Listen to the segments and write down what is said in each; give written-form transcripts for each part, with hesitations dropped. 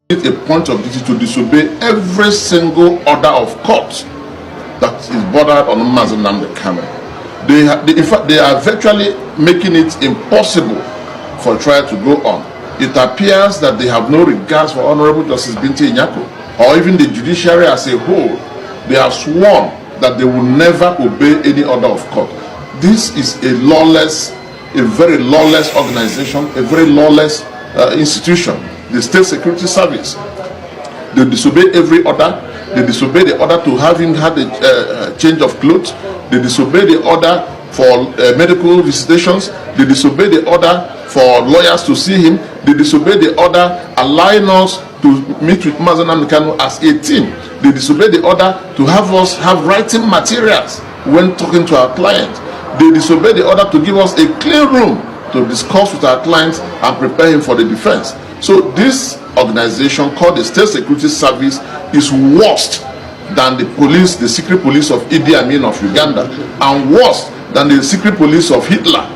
It's a point of duty to disobey every single order of court that is bordered on Mazi Nnamdi Kanu. In fact, they are virtually making it impossible for trial to go on. It appears that they have no regards for Honorable Justice Binti Nyako or even the judiciary as a whole. They have sworn that they will never obey any order of court. This is a lawless, a very lawless organization, a very lawless institution, the State Security Service. They disobey every order. They disobey the order to have him have a change of clothes. They disobey the order for medical visitations. They disobey the order for lawyers to see him. They disobey the order allowing us to meet with Mazi Nnamdi Kanu as a team. They disobey the order to have us have writing materials when talking to our client. They disobey the order to give us a clean room to discuss with our clients and prepare him for the defense. So this organization called the State Security Service is worse than the police, the secret police of Idi Amin of Uganda, and worse than the secret police of Hitler.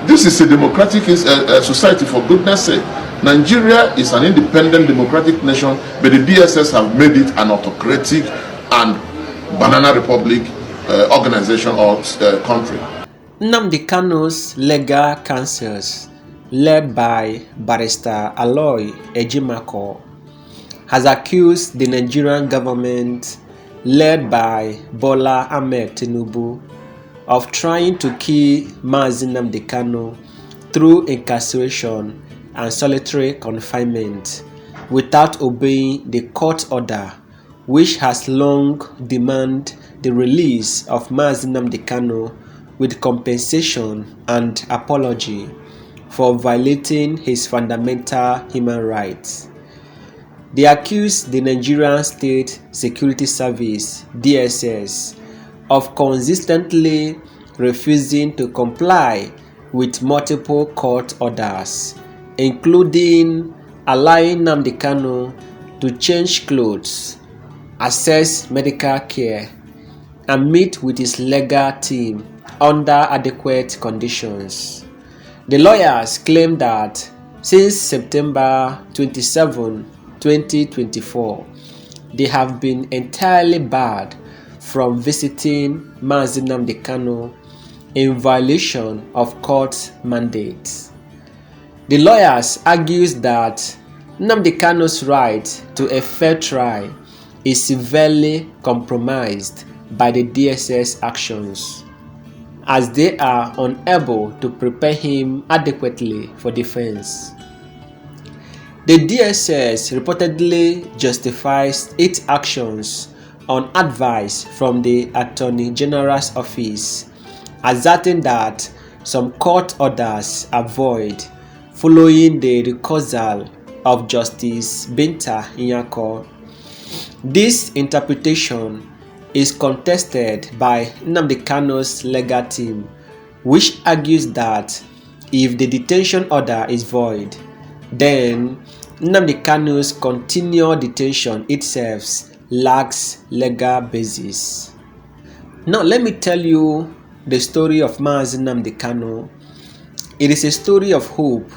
This is a democratic society, for goodness sake. Nigeria is an independent democratic nation, but the DSS have made it an autocratic and banana republic organization or country. Nnamdi Kanu's legal counsels, led by Barrister Aloy Ejimako, has accused the Nigerian government, led by Bola Ahmed Tinubu, of trying to kill Mazi Nnamdi Kanu through incarceration and solitary confinement without obeying the court order, which has long demanded the release of Mazi Nnamdi Kanu with compensation and apology for violating his fundamental human rights. They accuse the Nigerian State Security Service (DSS) of consistently refusing to comply with multiple court orders, including allowing Nnamdi Kanu to change clothes, access medical care, and meet with his legal team under adequate conditions. The lawyers claim that since September 27, 2024, they have been entirely barred from visiting Mazi Nnamdi Kanu in violation of court mandates. The lawyers argue that Nnamdi Kanu's right to a fair trial is severely compromised by the DSS actions, as they are unable to prepare him adequately for defense. The DSS reportedly justifies its actions on advice from the Attorney General's office, asserting that some court orders are void following the recusal of Justice Binta Nyako. This interpretation is contested by Nnamdi Kanu's legal team, which argues that if the detention order is void, then Nnamdi Kanu's continual detention itself lacks legal basis. Now let me tell you the story of Mazi Nnamdi Kanu. It is a story of hope,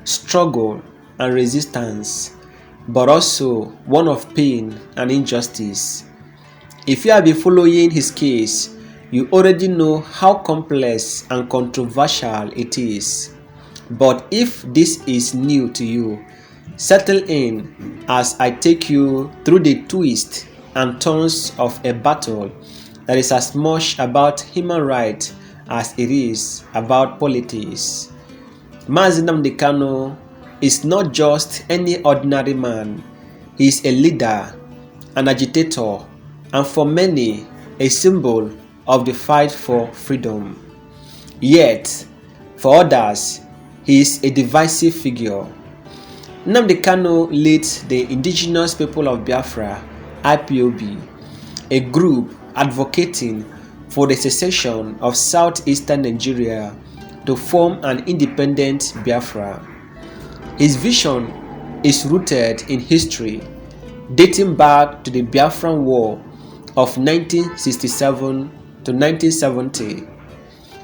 struggle, and resistance, but also one of pain and injustice. If you have been following his case, you already know how complex and controversial it is. But if this is new to you, settle in as I take you through the twists and turns of a battle that is as much about human rights as it is about politics. Mazi Nnamdi Kanu is not just any ordinary man. He is a leader, an agitator, and for many, a symbol of the fight for freedom. Yet, for others, he is a divisive figure. Nnamdi Kanu leads the Indigenous People of Biafra, IPOB, a group advocating for the secession of southeastern Nigeria to form an independent Biafra. His vision is rooted in history, dating back to the Biafran War of 1967 to 1970,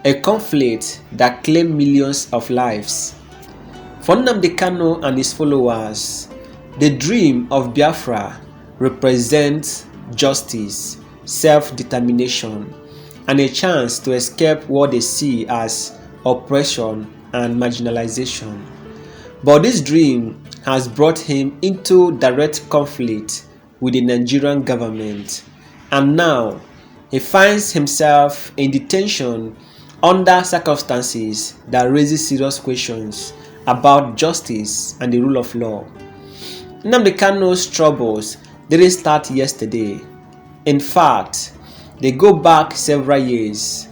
a conflict that claimed millions of lives. For Nnamdi Kanu and his followers, The dream of Biafra represents justice, self-determination, and a chance to escape what they see as oppression and marginalization. But this dream has brought him into direct conflict with the Nigerian government, and now he finds himself in detention under circumstances that raises serious questions about justice and the rule of law. Nnamdi Kanu's troubles didn't start yesterday. In fact, they go back several years.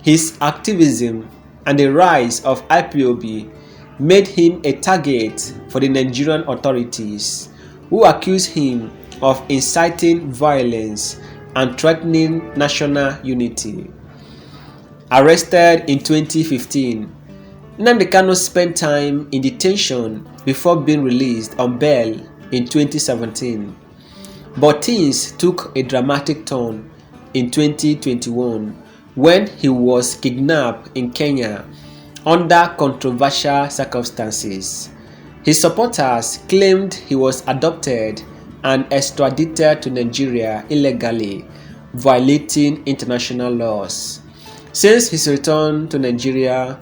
His activism and the rise of IPOB made him a target for the Nigerian authorities, who accuse him of inciting violence and threatening national unity. Arrested in 2015, Nnamdi Kanu spent time in detention before being released on bail in 2017. But things took a dramatic turn in 2021 when he was kidnapped in Kenya under controversial circumstances. His supporters claimed he was adopted and extradited to Nigeria illegally, violating international laws. Since his return to Nigeria,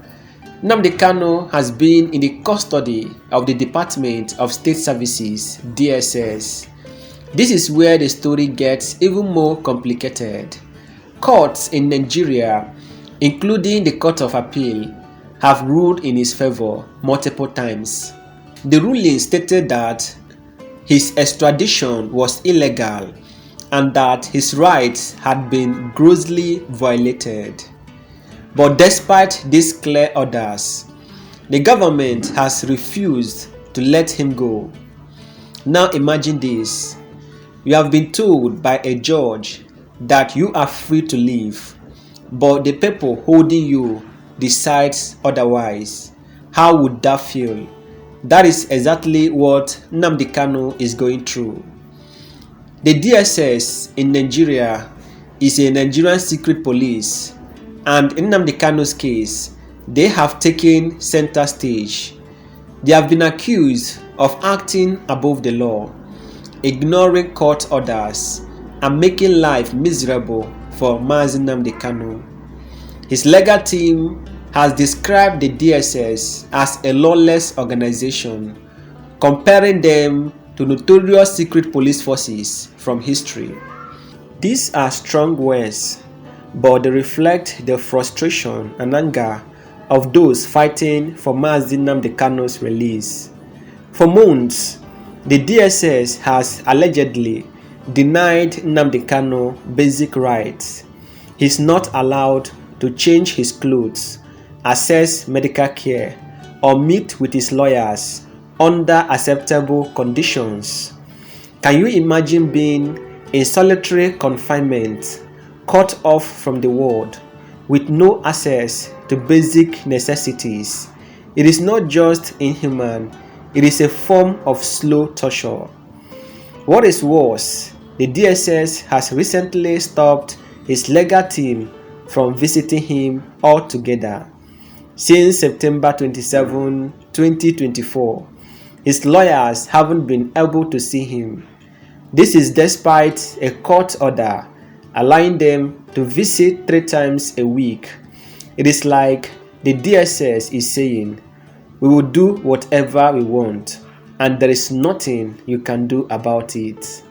Nnamdi Kanu has been in the custody of the Department of State Services (DSS). This is where the story gets even more complicated. Courts in Nigeria, including the Court of Appeal, have ruled in his favor multiple times. The ruling stated that his extradition was illegal and that his rights had been grossly violated. But despite these clear orders, the government has refused to let him go. Now imagine this. You have been told by a judge that you are free to leave, but the people holding you decides otherwise. How would that feel? That is exactly what Nnamdi Kanu is going through. The DSS in Nigeria is a Nigerian secret police, and in Nnamdi Kanu's case, they have taken center stage. They have been accused of acting above the law, ignoring court orders, and making life miserable for Mazi Nnamdi Kanu. His legal team has described the DSS as a lawless organization, comparing them to notorious secret police forces from history. These are strong words, but they reflect the frustration and anger of those fighting for Mazi Nnamdi Kanu's release. For months, the DSS has allegedly denied Nnamdi Kanu basic rights. He's not allowed to change his clothes, access medical care, or meet with his lawyers under acceptable conditions. Can you imagine being in solitary confinement, cut off from the world, with no access to basic necessities? It is not just inhuman, it is a form of slow torture. What is worse, the DSS has recently stopped his legal team from visiting him altogether. Since September 27, 2024, his lawyers haven't been able to see him. This is despite a court order allowing them to visit 3 times a week. It is like the DSS is saying, "We will do whatever we want, and there is nothing you can do about it."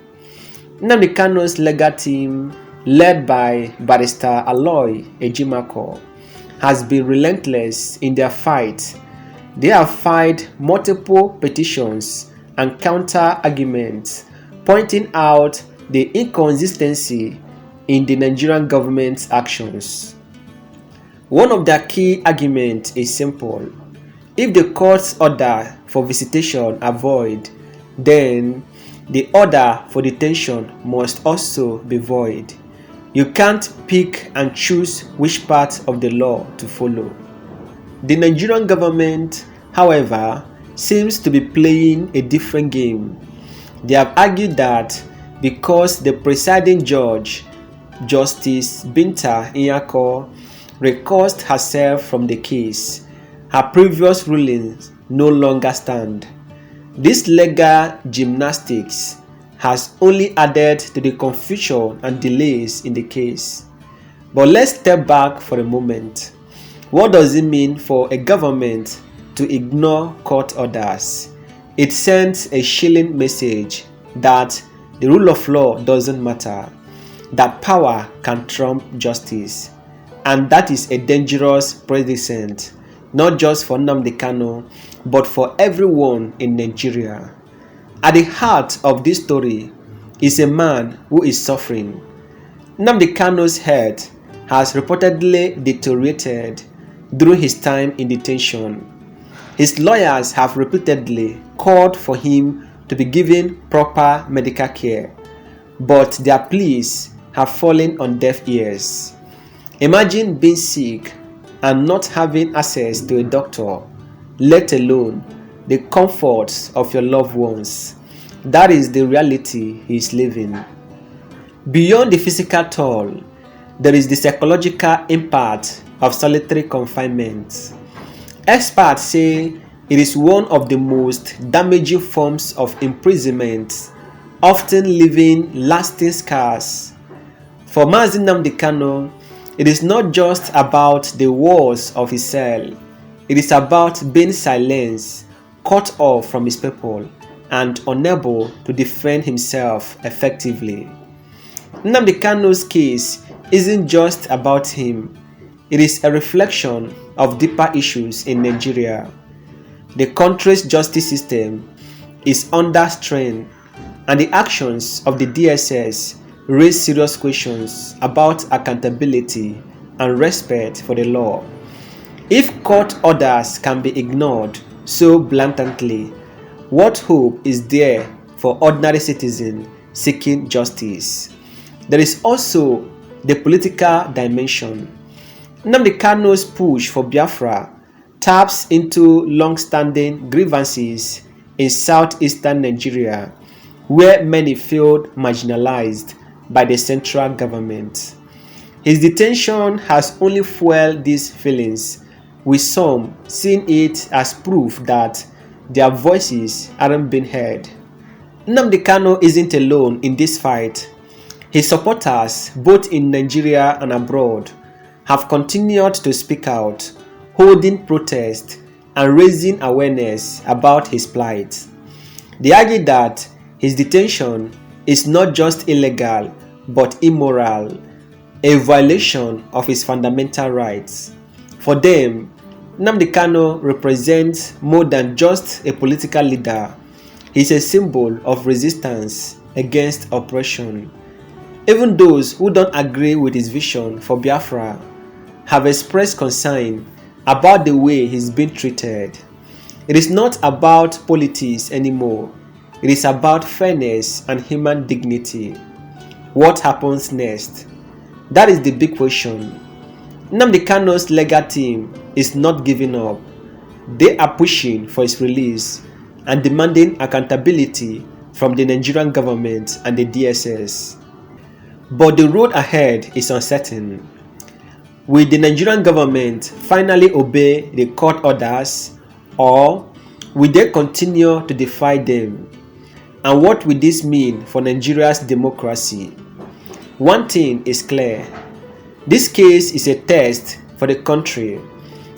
Nnamdi Kanu's legal team, led by Barrister Aloy Ejimako, has been relentless in their fight. They have filed multiple petitions and counter-arguments, pointing out the inconsistency in the Nigerian government's actions. One of their key arguments is simple. If the court's order for visitation are void, then the order for detention must also be void. You can't pick and choose which part of the law to follow. The Nigerian government, however, seems to be playing a different game. They have argued that because the presiding judge, Justice Binta Nyako, recused herself from the case, her previous rulings no longer stand. This legal gymnastics has only added to the confusion and delays in the case. But let's step back for a moment. What does it mean for a government to ignore court orders? It sends a chilling message that the rule of law doesn't matter, that power can trump justice, and that is a dangerous precedent, not just for Nnamdi Kanu, but for everyone in Nigeria. At the heart of this story is a man who is suffering. Nnamdi Kanu's health has reportedly deteriorated during his time in detention. His lawyers have repeatedly called for him to be given proper medical care, but their pleas have fallen on deaf ears. Imagine being sick and not having access to a doctor, let alone the comforts of your loved ones. That is the reality he is living. Beyond the physical toll, there is the psychological impact of solitary confinement. Experts say it is one of the most damaging forms of imprisonment, often leaving lasting scars. For Mazi Nnamdi Kanu, it is not just about the walls of his cell. It is about being silenced, cut off from his people, and unable to defend himself effectively. Nnamdi Kanu's case isn't just about him. It is a reflection of deeper issues in Nigeria. The country's justice system is under strain, and the actions of the DSS raise serious questions about accountability and respect for the law. If court orders can be ignored so blatantly, what hope is there for ordinary citizens seeking justice? There is also the political dimension. Nnamdi Kanu's push for Biafra taps into long-standing grievances in southeastern Nigeria, where many feel marginalized by the central government. His detention has only fueled these feelings, with some seeing it as proof that their voices aren't being heard. Nnamdi Kanu isn't alone in this fight. His supporters, both in Nigeria and abroad, have continued to speak out, holding protests and raising awareness about his plight. They argue that his detention is not just illegal but immoral, a violation of his fundamental rights. For them, Nnamdi Kanu represents more than just a political leader. He is a symbol of resistance against oppression. Even those who don't agree with his vision for Biafra have expressed concern about the way he's been treated. It is not about politics anymore. It is about fairness and human dignity. What happens next? That is the big question. Nnamdi Kanu's legal team is not giving up. They are pushing for his release and demanding accountability from the Nigerian government and the DSS. But the road ahead is uncertain. Will the Nigerian government finally obey the court orders, or will they continue to defy them? And what will this mean for Nigeria's democracy? One thing is clear. This case is a test for the country.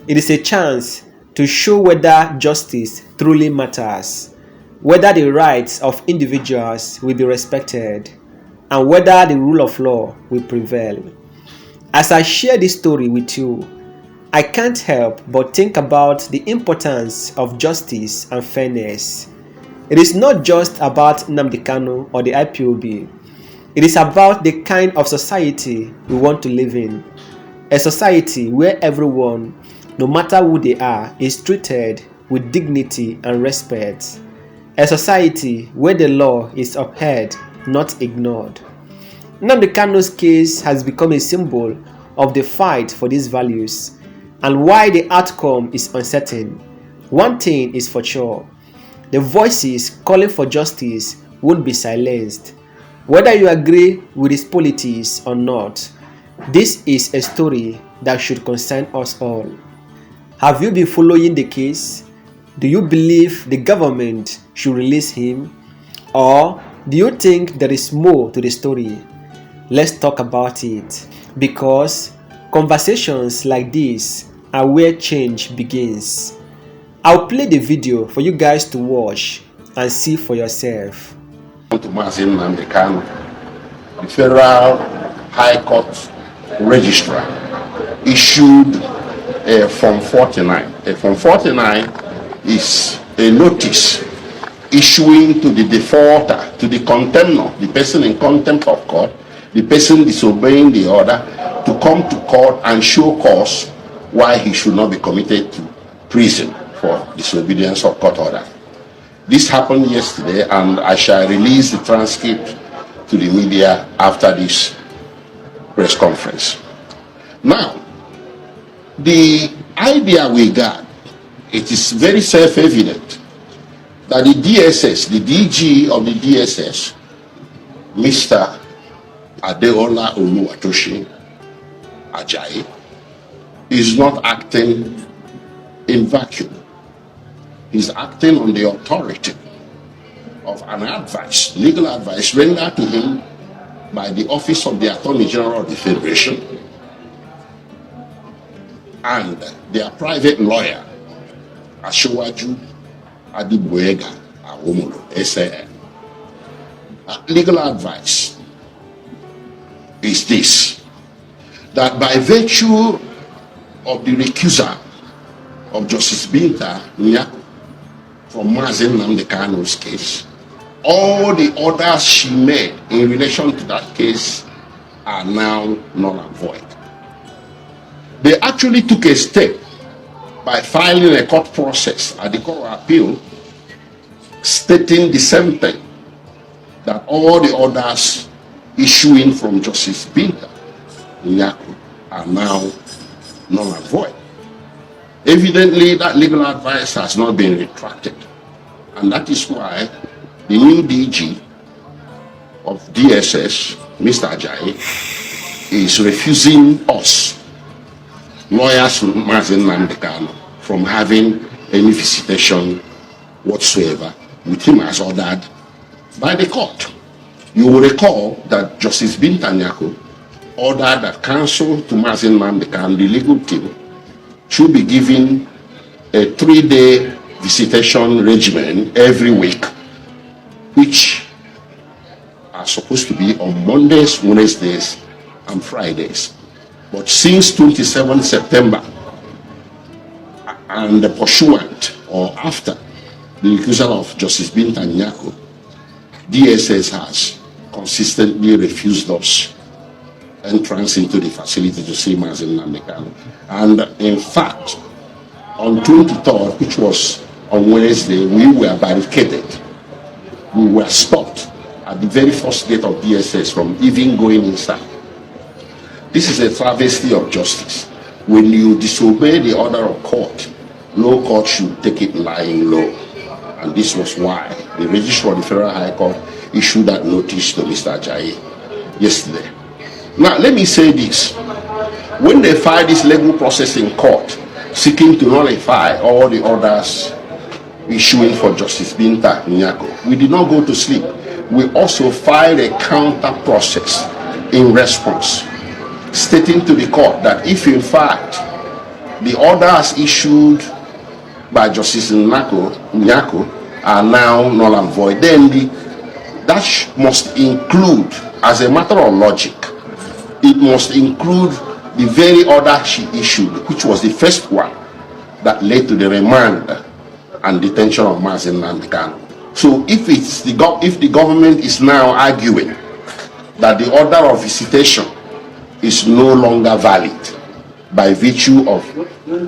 It is a chance to show whether justice truly matters, whether the rights of individuals will be respected, and whether the rule of law will prevail. As I share this story with you, I can't help but think about the importance of justice and fairness. It is not just about Nnamdi Kanu or the IPOB. It is about the kind of society we want to live in. A society where everyone, no matter who they are, is treated with dignity and respect. A society where the law is upheld, not ignored. Nnamdi Kanu's case has become a symbol of the fight for these values, and while the outcome is uncertain, one thing is for sure: the voices calling for justice won't be silenced. Whether you agree with his politics or not, this is a story that should concern us all. Have you been following the case? Do you believe the government should release him, or do you think there is more to the story? Let's talk about it, because conversations like this are where change begins. I'll play the video for you guys to watch and see for yourself. To Mazi Nnamdi Kanu, the Federal High Court Registrar issued a Form 49. A Form 49 is a notice issuing to the defaulter, to the contemnor, the person in contempt of court, the person disobeying the order, to come to court and show cause why he should not be committed to prison for disobedience of court order. This happened yesterday, and I shall release the transcript to the media after this press conference. Now, the idea we got, it is very self-evident that the DSS, the DG of the DSS, Mr. Adeola Oluwatosin Ajayi, is not acting in vacuum. He's acting on the authority of an advice, legal advice rendered to him by the Office of the Attorney General of the Federation and their private lawyer, Ashowaju Adibuega Awomolo, SAN. Legal advice is this: that by virtue of the recusal of Justice Binta Nyako from Mazi Nnamdi Kanu's case, all the orders she made in relation to that case are now null and void. They actually took a step by filing a court process at the Court of Appeal stating the same thing, that all the orders issuing from Justice Binta Nyako are now null and void. Evidently, that legal advice has not been retracted, and that is why the new DG of DSS, Mr. Ajayi, is refusing us, lawyers from Mazi Nnamdi Kanu, from having any visitation whatsoever with him as ordered by the court. You will recall that Justice Binta Nyako ordered that counsel to Mazi Nnamdi Kanu, the legal team, should be given a 3-day visitation regimen every week, which are supposed to be on Mondays, Wednesdays, and Fridays. But since 27 September, and the pursuant or after the recusal of Justice Binta Nyako, DSS has consistently refused us entrance into the facility to see Mazi Nnamdi Kanu. And in fact, on 23rd, which was on Wednesday, we were barricaded. We were stopped at the very first gate of DSS from even going inside. This is a travesty of justice. When you disobey the order of court, no court should take it lying low. And this was why the Registrar of the Federal High Court issued that notice to Mr. Ajayi yesterday. Now, let me say this. When they filed this legal process in court, seeking to nullify all the orders issuing for Justice Binta Nyako, we did not go to sleep. We also filed a counter process in response, stating to the court that if in fact the orders issued by Justice Nyako are now null and void, then that must include, as a matter of logic, it must include the very order she issued, which was the first one that led to the remand and detention of Mazi Nnamdi Kanu. So if the government is now arguing that the order of visitation is no longer valid by virtue of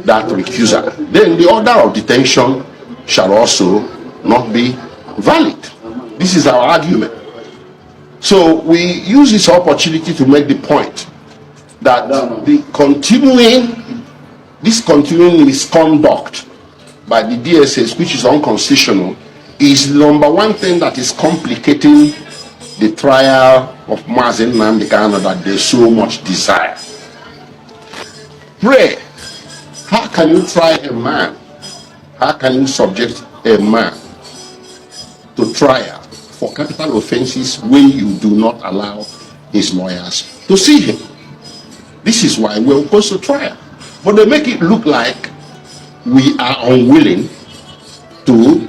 that recusal, then the order of detention shall also not be valid. This is our argument. So we use this opportunity to make the point that this continuing misconduct by the DSS, which is unconstitutional, is the number one thing that is complicating the trial of Mazi Nnamdi Kanu that they so much desire. Pray, how can you try a man How can you subject a man to trial for capital offenses when you do not allow his lawyers to see him? This is why we're opposed to trial. But they make it look like we are unwilling to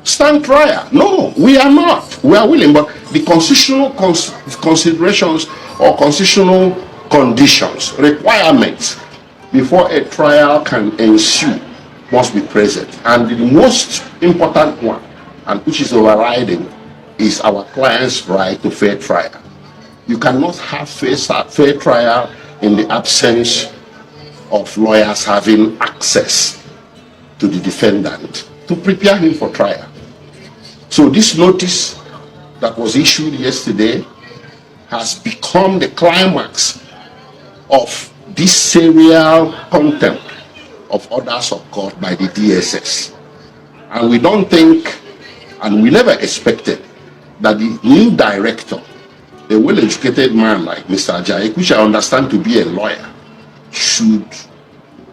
stand trial. No, we are not. We are willing, but the constitutional considerations or constitutional conditions, requirements before a trial can ensue must be present. And the most important one, and which is overriding, is our client's right to fair trial. You cannot have fair trial in the absence of lawyers having access to the defendant to prepare him for trial. So this notice that was issued yesterday has become the climax of this serial contempt of orders of court by the DSS. And we don't think, and we never expected, that the new director, a well-educated man like Mr. Ajayi, which I understand to be a lawyer, should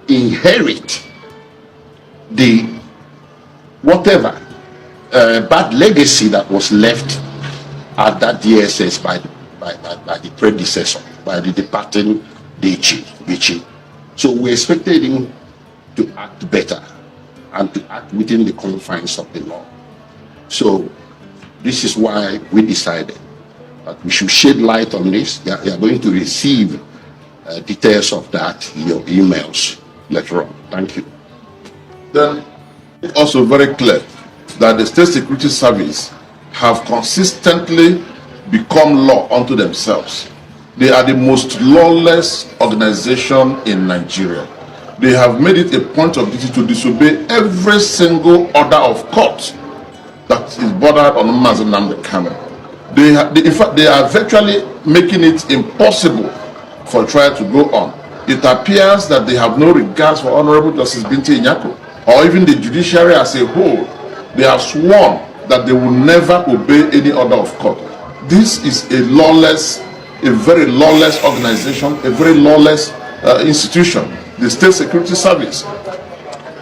inherit the whatever bad legacy that was left at that DSS by the predecessor, by the departing DG. So we expected him to act better and to act within the confines of the law. So this is why we decided that we should shed light on this. You are going to receive details of that in your emails later on. Thank you. Then also very clear that the State Security Service have consistently become law unto themselves. They are the most lawless organization in Nigeria. They have made it a point of duty to disobey every single order of court that is bordered on Mazi Nnamdi Kanu. In fact, they are virtually making it impossible for trial to go on. It appears that they have no regards for Honorable Justice Binti Nyako or even the judiciary as a whole. They have sworn that they will never obey any order of court. This is a very lawless organization, a very lawless institution. The State Security Service,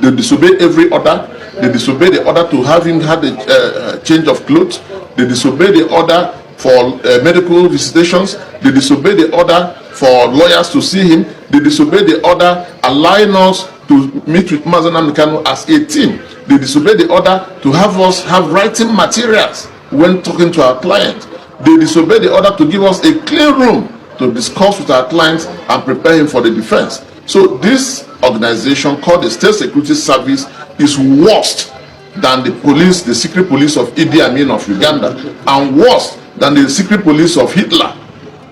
they disobey every order. They disobey the order to have him have a change of clothes. They disobey the order for medical visitations. They disobey the order for lawyers to see him. They disobey the order allowing us to meet with Mazi Nnamdi Kanu as a team. They disobey the order to have us have writing materials when talking to our client. They disobey the order to give us a clean room to discuss with our clients and prepare him for the defense. So this organization called the State Security Service is worse than the police, the secret police of Idi Amin of Uganda, and worse than the secret police of Hitler.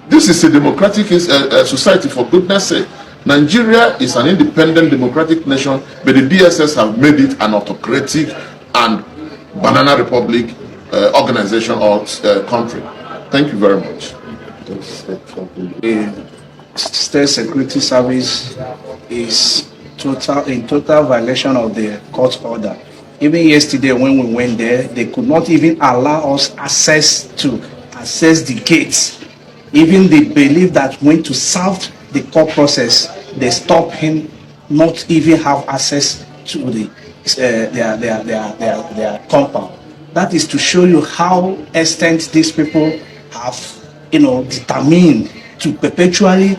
This is a democratic society, for goodness sake. Nigeria is an independent democratic nation, but the DSS have made it an autocratic and banana republic organization or country. Thank you very much. The State Security Service is in total violation of the court order. Even yesterday when we went there, they could not even allow us access the gates. Even they believe that when to serve the court process, they stop him not even have access to their compound. That is to show you how extent these people have, determined to perpetually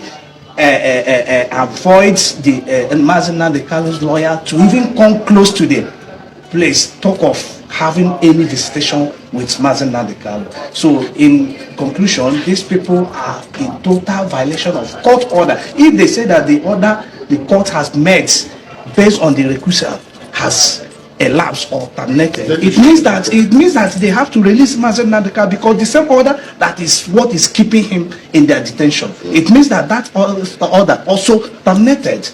avoid the Mazi Nnamdi Kanu's lawyer to even come close to the place, talk of having any visitation with Mazi Nnamdi Kanu. So in conclusion, these people are in total violation of court order. If they say that the order the court has met based on the recusal has elapsed or terminated, it means that they have to release Mazi Nnamdi Kanu, because the same order that is what is keeping him in their detention. It means that order also terminated.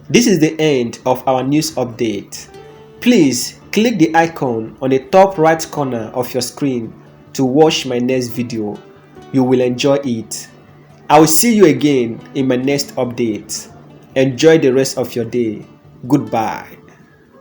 This is the end of our news update. Please click the icon on the top right corner of your screen to watch my next video. You will enjoy it. I will see you again in my next update. Enjoy the rest of your day. Goodbye.